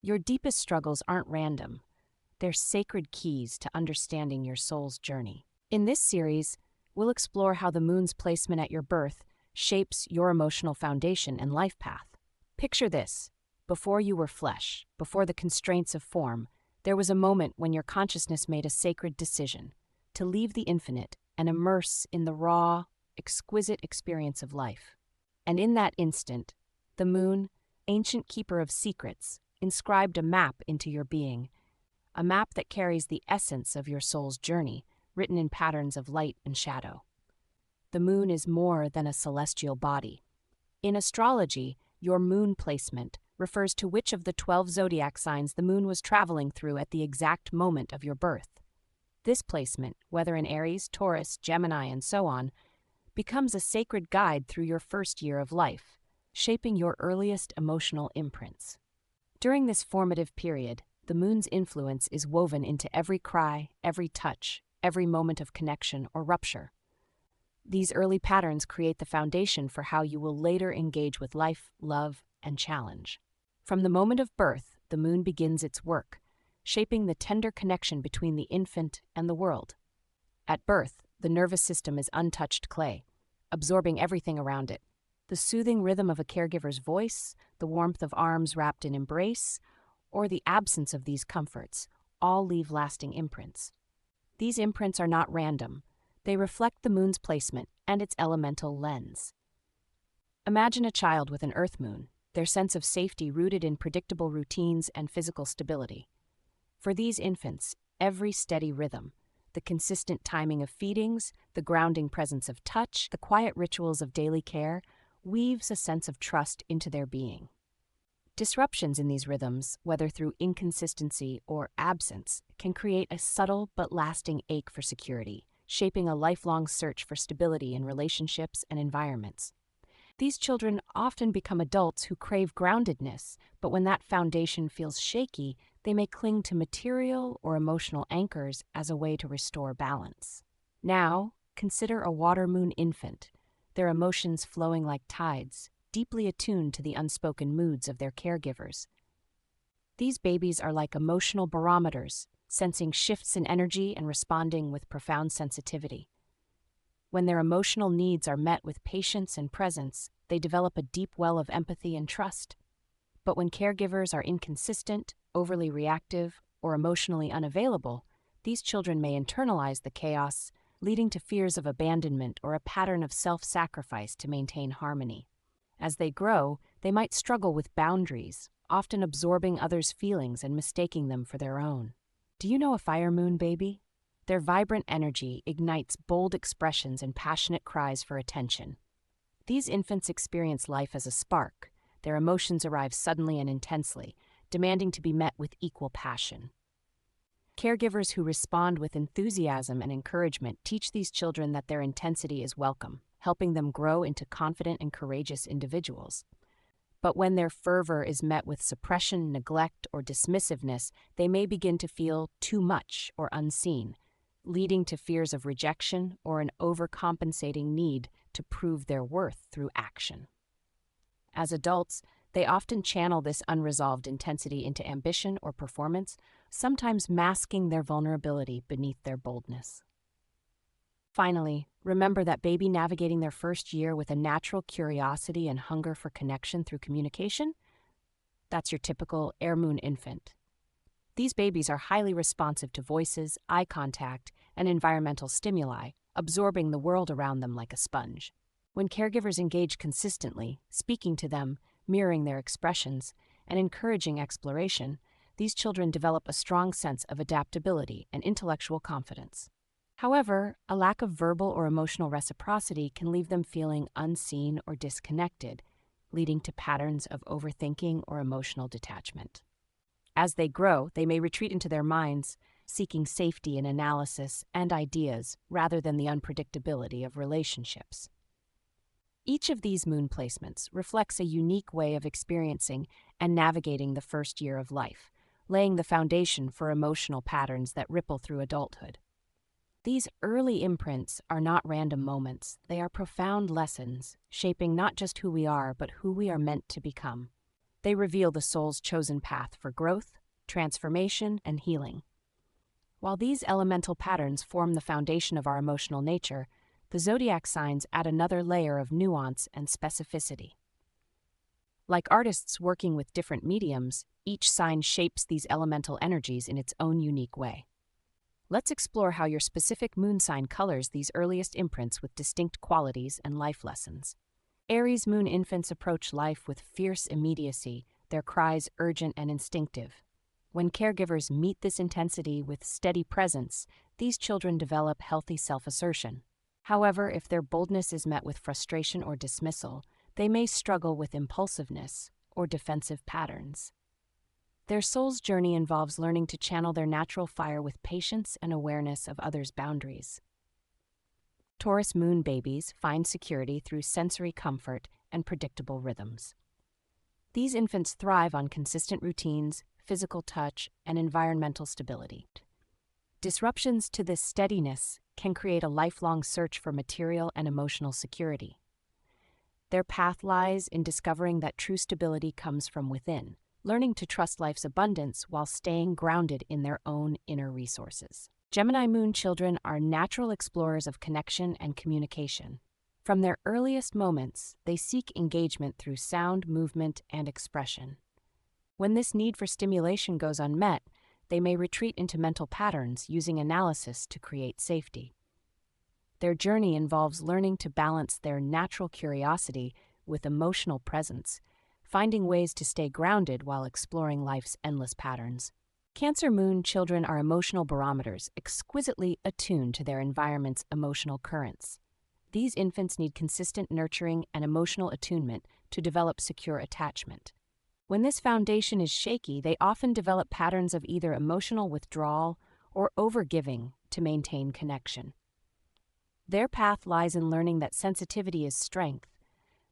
Your deepest struggles aren't random. They're sacred keys to understanding your soul's journey. In this series, we'll explore how the moon's placement at your birth shapes your emotional foundation and life path. Picture this. Before you were flesh, before the constraints of form, there was a moment when your consciousness made a sacred decision to leave the infinite and immerse in the raw, exquisite experience of life. And in that instant, the moon, ancient keeper of secrets, inscribed a map into your being, a map that carries the essence of your soul's journey, written in patterns of light and shadow. The moon is more than a celestial body. In astrology, your moon placement refers to which of the 12 zodiac signs the moon was traveling through at the exact moment of your birth. This placement, whether in Aries, Taurus, Gemini, and so on, becomes a sacred guide through your first year of life, shaping your earliest emotional imprints. During this formative period, the moon's influence is woven into every cry, every touch, every moment of connection or rupture. These early patterns create the foundation for how you will later engage with life, love, and challenge. From the moment of birth, the moon begins its work, shaping the tender connection between the infant and the world. At birth, the nervous system is untouched clay, absorbing everything around it. The soothing rhythm of a caregiver's voice, the warmth of arms wrapped in embrace, or the absence of these comforts, all leave lasting imprints. These imprints are not random. They reflect the moon's placement and its elemental lens. Imagine a child with an earth moon, their sense of safety rooted in predictable routines and physical stability. For these infants, every steady rhythm, the consistent timing of feedings, the grounding presence of touch, the quiet rituals of daily care, weaves a sense of trust into their being. Disruptions in these rhythms, whether through inconsistency or absence, can create a subtle but lasting ache for security, shaping a lifelong search for stability in relationships and environments. These children often become adults who crave groundedness, but when that foundation feels shaky, they may cling to material or emotional anchors as a way to restore balance. Now, consider a water moon infant, their emotions flowing like tides, deeply attuned to the unspoken moods of their caregivers. These babies are like emotional barometers, sensing shifts in energy and responding with profound sensitivity. When their emotional needs are met with patience and presence, they develop a deep well of empathy and trust. But when caregivers are inconsistent, overly reactive, or emotionally unavailable, these children may internalize the chaos, leading to fears of abandonment or a pattern of self-sacrifice to maintain harmony. As they grow, they might struggle with boundaries, often absorbing others' feelings and mistaking them for their own. Do you know a fire moon baby? Their vibrant energy ignites bold expressions and passionate cries for attention. These infants experience life as a spark. Their emotions arrive suddenly and intensely, demanding to be met with equal passion. Caregivers who respond with enthusiasm and encouragement teach these children that their intensity is welcome, helping them grow into confident and courageous individuals. But when their fervor is met with suppression, neglect, or dismissiveness, they may begin to feel too much or unseen, leading to fears of rejection or an overcompensating need to prove their worth through action. As adults, they often channel this unresolved intensity into ambition or performance, sometimes masking their vulnerability beneath their boldness. Finally, remember that baby navigating their first year with a natural curiosity and hunger for connection through communication? That's your typical air moon infant. These babies are highly responsive to voices, eye contact, and environmental stimuli, absorbing the world around them like a sponge. When caregivers engage consistently, speaking to them, mirroring their expressions, and encouraging exploration, these children develop a strong sense of adaptability and intellectual confidence. However, a lack of verbal or emotional reciprocity can leave them feeling unseen or disconnected, leading to patterns of overthinking or emotional detachment. As they grow, they may retreat into their minds, seeking safety in analysis and ideas rather than the unpredictability of relationships. Each of these moon placements reflects a unique way of experiencing and navigating the first year of life, laying the foundation for emotional patterns that ripple through adulthood. These early imprints are not random moments. They are profound lessons, shaping not just who we are, but who we are meant to become. They reveal the soul's chosen path for growth, transformation, and healing. While these elemental patterns form the foundation of our emotional nature, the zodiac signs add another layer of nuance and specificity. Like artists working with different mediums, each sign shapes these elemental energies in its own unique way. Let's explore how your specific moon sign colors these earliest imprints with distinct qualities and life lessons. Aries Moon infants approach life with fierce immediacy, their cries urgent and instinctive. When caregivers meet this intensity with steady presence, these children develop healthy self-assertion. However, if their boldness is met with frustration or dismissal, they may struggle with impulsiveness or defensive patterns. Their soul's journey involves learning to channel their natural fire with patience and awareness of others' boundaries. Taurus Moon babies find security through sensory comfort and predictable rhythms. These infants thrive on consistent routines, physical touch, and environmental stability. Disruptions to this steadiness can create a lifelong search for material and emotional security. Their path lies in discovering that true stability comes from within, learning to trust life's abundance while staying grounded in their own inner resources. Gemini Moon children are natural explorers of connection and communication. From their earliest moments, they seek engagement through sound, movement, and expression. When this need for stimulation goes unmet, they may retreat into mental patterns using analysis to create safety. Their journey involves learning to balance their natural curiosity with emotional presence, finding ways to stay grounded while exploring life's endless patterns. Cancer Moon children are emotional barometers, exquisitely attuned to their environment's emotional currents. These infants need consistent nurturing and emotional attunement to develop secure attachment. When this foundation is shaky, they often develop patterns of either emotional withdrawal or overgiving to maintain connection. Their path lies in learning that sensitivity is strength,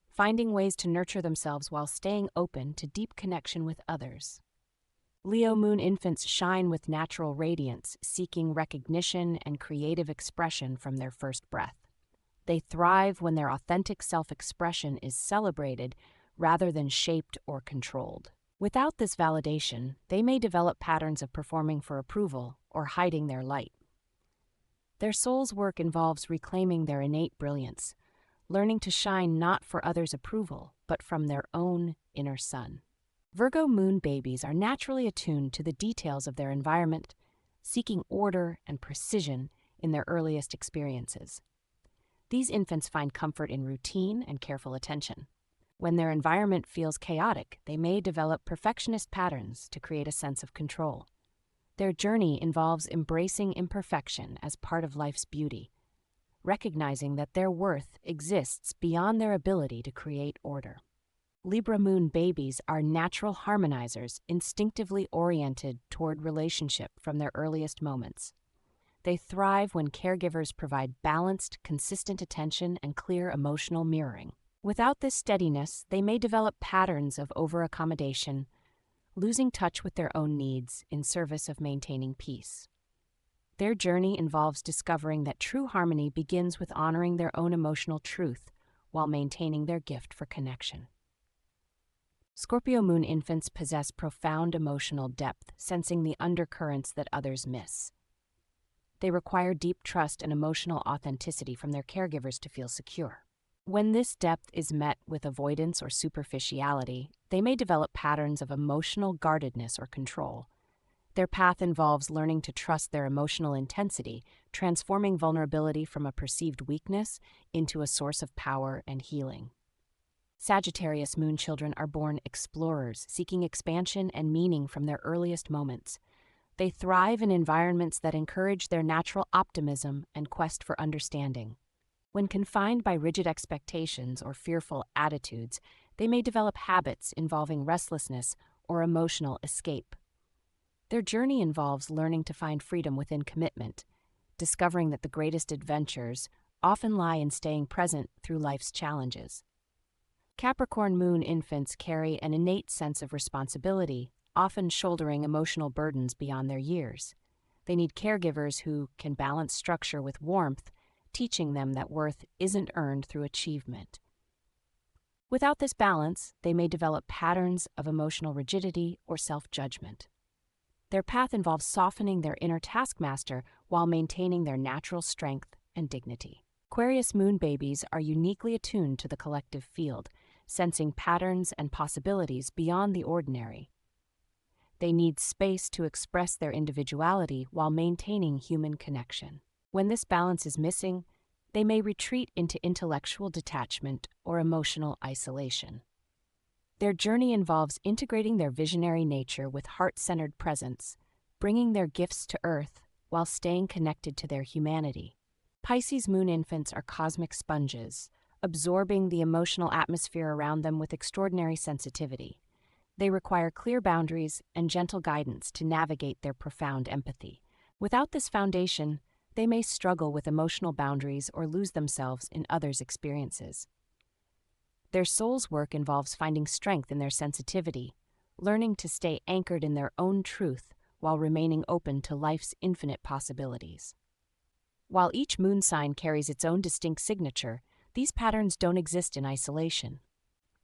finding ways to nurture themselves while staying open to deep connection with others. Leo Moon infants shine with natural radiance, seeking recognition and creative expression from their first breath. They thrive when their authentic self-expression is celebrated rather than shaped or controlled. Without this validation, they may develop patterns of performing for approval or hiding their light. Their soul's work involves reclaiming their innate brilliance, learning to shine not for others' approval, but from their own inner sun. Virgo Moon babies are naturally attuned to the details of their environment, seeking order and precision in their earliest experiences. These infants find comfort in routine and careful attention. When their environment feels chaotic, they may develop perfectionist patterns to create a sense of control. Their journey involves embracing imperfection as part of life's beauty, recognizing that their worth exists beyond their ability to create order. Libra Moon babies are natural harmonizers, instinctively oriented toward relationship from their earliest moments. They thrive when caregivers provide balanced, consistent attention and clear emotional mirroring. Without this steadiness, they may develop patterns of over-accommodation, losing touch with their own needs in service of maintaining peace. Their journey involves discovering that true harmony begins with honoring their own emotional truth while maintaining their gift for connection. Scorpio Moon infants possess profound emotional depth, sensing the undercurrents that others miss. They require deep trust and emotional authenticity from their caregivers to feel secure. When this depth is met with avoidance or superficiality, they may develop patterns of emotional guardedness or control. Their path involves learning to trust their emotional intensity, transforming vulnerability from a perceived weakness into a source of power and healing. Sagittarius Moon children are born explorers, seeking expansion and meaning from their earliest moments. They thrive in environments that encourage their natural optimism and quest for understanding. When confined by rigid expectations or fearful attitudes, they may develop habits involving restlessness or emotional escape. Their journey involves learning to find freedom within commitment, discovering that the greatest adventures often lie in staying present through life's challenges. Capricorn Moon infants carry an innate sense of responsibility, often shouldering emotional burdens beyond their years. They need caregivers who can balance structure with warmth, teaching them that worth isn't earned through achievement. Without this balance, they may develop patterns of emotional rigidity or self-judgment. Their path involves softening their inner taskmaster while maintaining their natural strength and dignity. Aquarius Moon babies are uniquely attuned to the collective field, sensing patterns and possibilities beyond the ordinary. They need space to express their individuality while maintaining human connection. When this balance is missing, they may retreat into intellectual detachment or emotional isolation. Their journey involves integrating their visionary nature with heart-centered presence, bringing their gifts to Earth while staying connected to their humanity. Pisces Moon infants are cosmic sponges, absorbing the emotional atmosphere around them with extraordinary sensitivity. They require clear boundaries and gentle guidance to navigate their profound empathy. Without this foundation, they may struggle with emotional boundaries or lose themselves in others' experiences. Their soul's work involves finding strength in their sensitivity, learning to stay anchored in their own truth while remaining open to life's infinite possibilities. While each moon sign carries its own distinct signature, these patterns don't exist in isolation.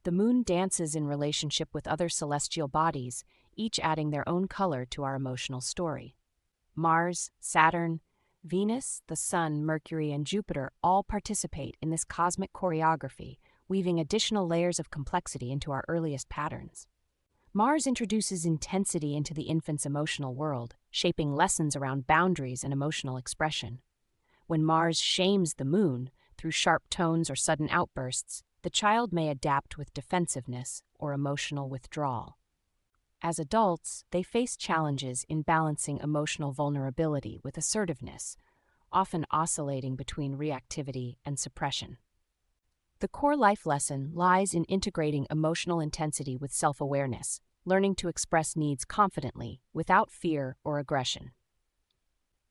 The moon dances in relationship with other celestial bodies, each adding their own color to our emotional story. Mars, Saturn, Venus, the Sun, Mercury, and Jupiter all participate in this cosmic choreography, weaving additional layers of complexity into our earliest patterns. Mars introduces intensity into the infant's emotional world, shaping lessons around boundaries and emotional expression. When Mars shames the moon, through sharp tones or sudden outbursts, the child may adapt with defensiveness or emotional withdrawal. As adults, they face challenges in balancing emotional vulnerability with assertiveness, often oscillating between reactivity and suppression. The core life lesson lies in integrating emotional intensity with self-awareness, learning to express needs confidently without fear or aggression.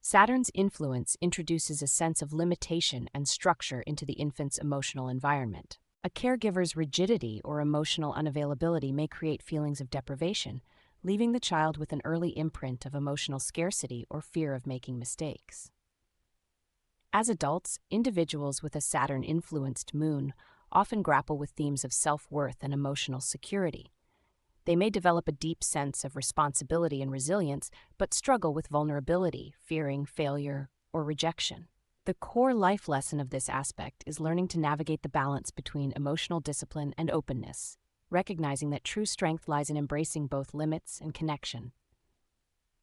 Saturn's influence introduces a sense of limitation and structure into the infant's emotional environment. A caregiver's rigidity or emotional unavailability may create feelings of deprivation, leaving the child with an early imprint of emotional scarcity or fear of making mistakes. As adults, individuals with a Saturn-influenced moon often grapple with themes of self-worth and emotional security. They may develop a deep sense of responsibility and resilience, but struggle with vulnerability, fearing failure or rejection. The core life lesson of this aspect is learning to navigate the balance between emotional discipline and openness, recognizing that true strength lies in embracing both limits and connection.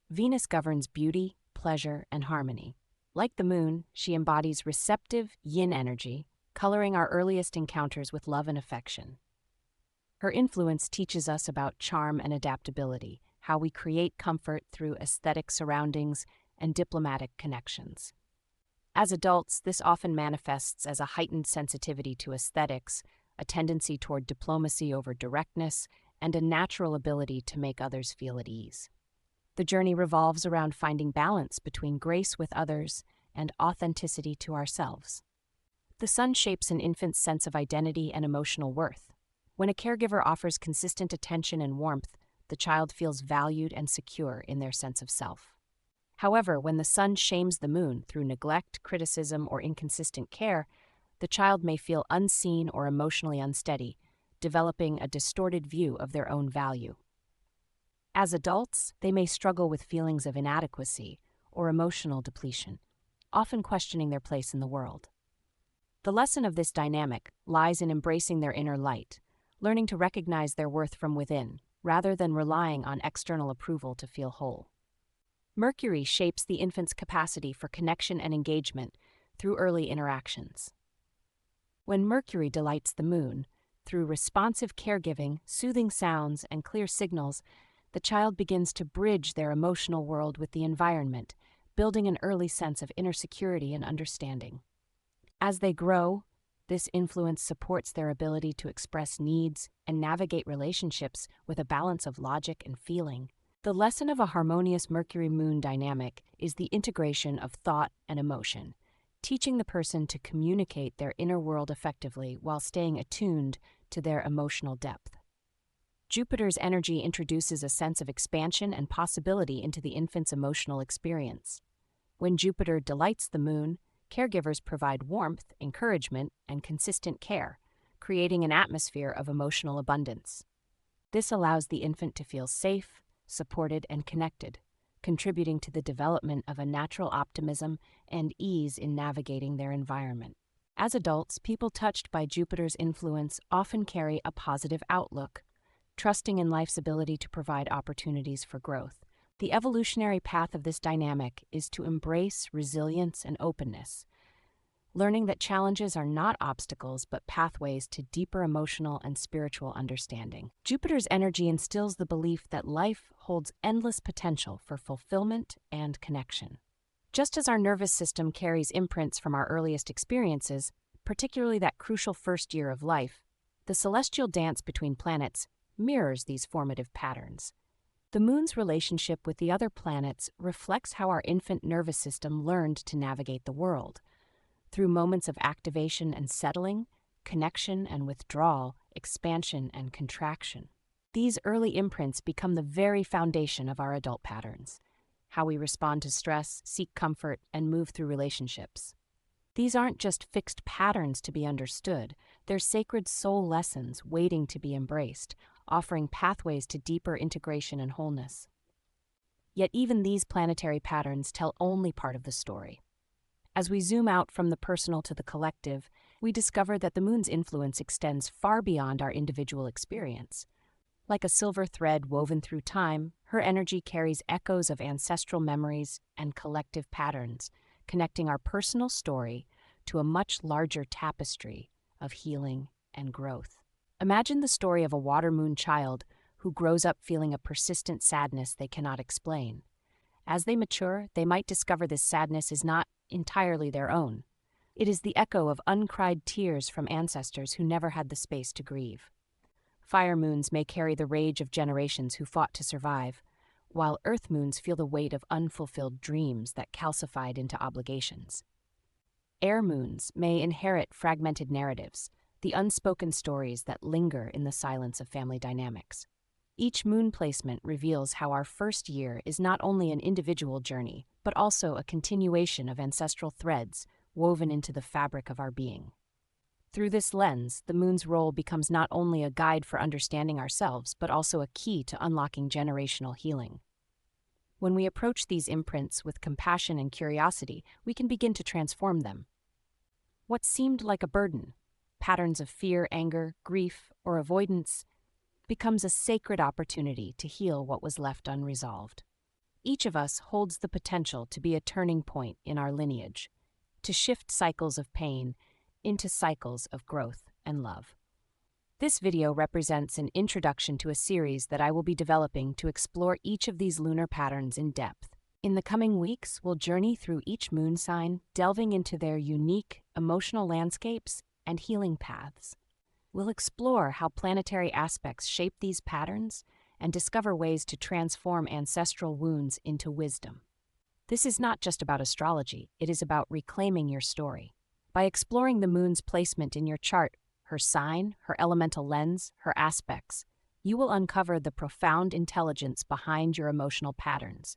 Venus governs beauty, pleasure, and harmony. Like the moon, she embodies receptive yin energy, coloring our earliest encounters with love and affection. Her influence teaches us about charm and adaptability, how we create comfort through aesthetic surroundings and diplomatic connections. As adults, this often manifests as a heightened sensitivity to aesthetics, a tendency toward diplomacy over directness, and a natural ability to make others feel at ease. The journey revolves around finding balance between grace with others and authenticity to ourselves. The sun shapes an infant's sense of identity and emotional worth. When a caregiver offers consistent attention and warmth, the child feels valued and secure in their sense of self. However, when the sun shames the moon through neglect, criticism, or inconsistent care, the child may feel unseen or emotionally unsteady, developing a distorted view of their own value. As adults, they may struggle with feelings of inadequacy or emotional depletion, often questioning their place in the world. The lesson of this dynamic lies in embracing their inner light, learning to recognize their worth from within, rather than relying on external approval to feel whole. Mercury shapes the infant's capacity for connection and engagement through early interactions. When Mercury delights the moon, through responsive caregiving, soothing sounds, and clear signals, the child begins to bridge their emotional world with the environment, building an early sense of inner security and understanding. As they grow, this influence supports their ability to express needs and navigate relationships with a balance of logic and feeling. The lesson of a harmonious Mercury-Moon dynamic is the integration of thought and emotion, teaching the person to communicate their inner world effectively while staying attuned to their emotional depth. Jupiter's energy introduces a sense of expansion and possibility into the infant's emotional experience. When Jupiter delights the moon, caregivers provide warmth, encouragement, and consistent care, creating an atmosphere of emotional abundance. This allows the infant to feel safe, supported, and connected, contributing to the development of a natural optimism and ease in navigating their environment. As adults, people touched by Jupiter's influence often carry a positive outlook, trusting in life's ability to provide opportunities for growth. The evolutionary path of this dynamic is to embrace resilience and openness, learning that challenges are not obstacles but pathways to deeper emotional and spiritual understanding. Jupiter's energy instills the belief that life holds endless potential for fulfillment and connection. Just as our nervous system carries imprints from our earliest experiences, particularly that crucial first year of life, the celestial dance between planets mirrors these formative patterns. The moon's relationship with the other planets reflects how our infant nervous system learned to navigate the world. Through moments of activation and settling, connection and withdrawal, expansion and contraction. These early imprints become the very foundation of our adult patterns, how we respond to stress, seek comfort, and move through relationships. These aren't just fixed patterns to be understood, they're sacred soul lessons waiting to be embraced, offering pathways to deeper integration and wholeness. Yet even these planetary patterns tell only part of the story. As we zoom out from the personal to the collective, we discover that the moon's influence extends far beyond our individual experience. Like a silver thread woven through time, her energy carries echoes of ancestral memories and collective patterns, connecting our personal story to a much larger tapestry of healing and growth. Imagine the story of a water moon child who grows up feeling a persistent sadness they cannot explain. As they mature, they might discover this sadness is not entirely their own. It is the echo of uncried tears from ancestors who never had the space to grieve. Fire moons may carry the rage of generations who fought to survive, while earth moons feel the weight of unfulfilled dreams that calcified into obligations. Air moons may inherit fragmented narratives, the unspoken stories that linger in the silence of family dynamics. Each moon placement reveals how our first year is not only an individual journey, but also a continuation of ancestral threads woven into the fabric of our being. Through this lens, the moon's role becomes not only a guide for understanding ourselves, but also a key to unlocking generational healing. When we approach these imprints with compassion and curiosity, we can begin to transform them. What seemed like a burden, patterns of fear, anger, grief, or avoidance, becomes a sacred opportunity to heal what was left unresolved. Each of us holds the potential to be a turning point in our lineage, to shift cycles of pain into cycles of growth and love. This video represents an introduction to a series that I will be developing to explore each of these lunar patterns in depth. In the coming weeks, we'll journey through each moon sign, delving into their unique emotional landscapes and healing paths. We'll explore how planetary aspects shape these patterns and discover ways to transform ancestral wounds into wisdom. This is not just about astrology, it is about reclaiming your story. By exploring the moon's placement in your chart, her sign, her elemental lens, her aspects, you will uncover the profound intelligence behind your emotional patterns.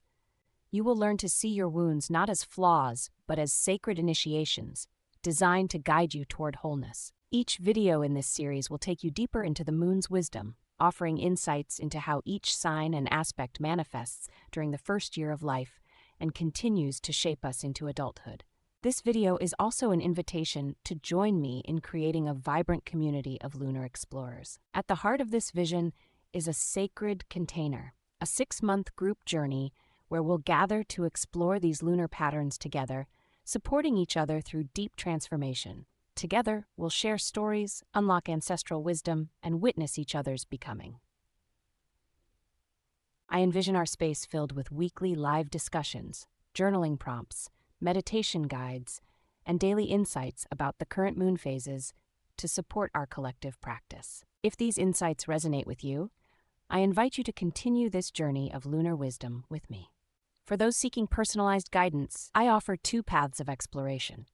You will learn to see your wounds not as flaws, but as sacred initiations, designed to guide you toward wholeness. Each video in this series will take you deeper into the moon's wisdom, offering insights into how each sign and aspect manifests during the first year of life and continues to shape us into adulthood. This video is also an invitation to join me in creating a vibrant community of lunar explorers. At the heart of this vision is a sacred container, a 6-month group journey where we'll gather to explore these lunar patterns together, supporting each other through deep transformation. Together, we'll share stories, unlock ancestral wisdom, and witness each other's becoming. I envision our space filled with weekly live discussions, journaling prompts, meditation guides, and daily insights about the current moon phases to support our collective practice. If these insights resonate with you, I invite you to continue this journey of lunar wisdom with me. For those seeking personalized guidance, I offer 2 paths of exploration: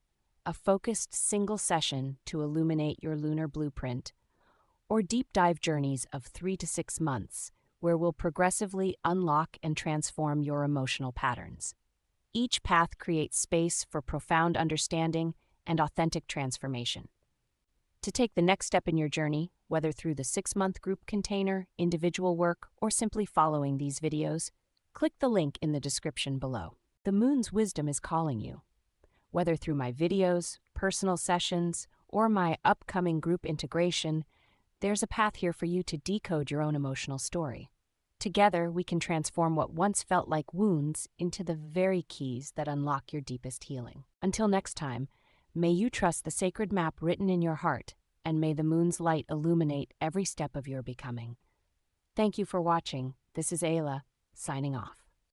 a focused single session to illuminate your lunar blueprint, or deep dive journeys of 3 to 6 months, where we'll progressively unlock and transform your emotional patterns. Each path creates space for profound understanding and authentic transformation. To take the next step in your journey, whether through the 6-month group container, individual work, or simply following these videos, click the link in the description below. The moon's wisdom is calling you. Whether through my videos, personal sessions, or my upcoming group integration, there's a path here for you to decode your own emotional story. Together, we can transform what once felt like wounds into the very keys that unlock your deepest healing. Until next time, may you trust the sacred map written in your heart, and may the moon's light illuminate every step of your becoming. Thank you for watching. This is Ayla, signing off.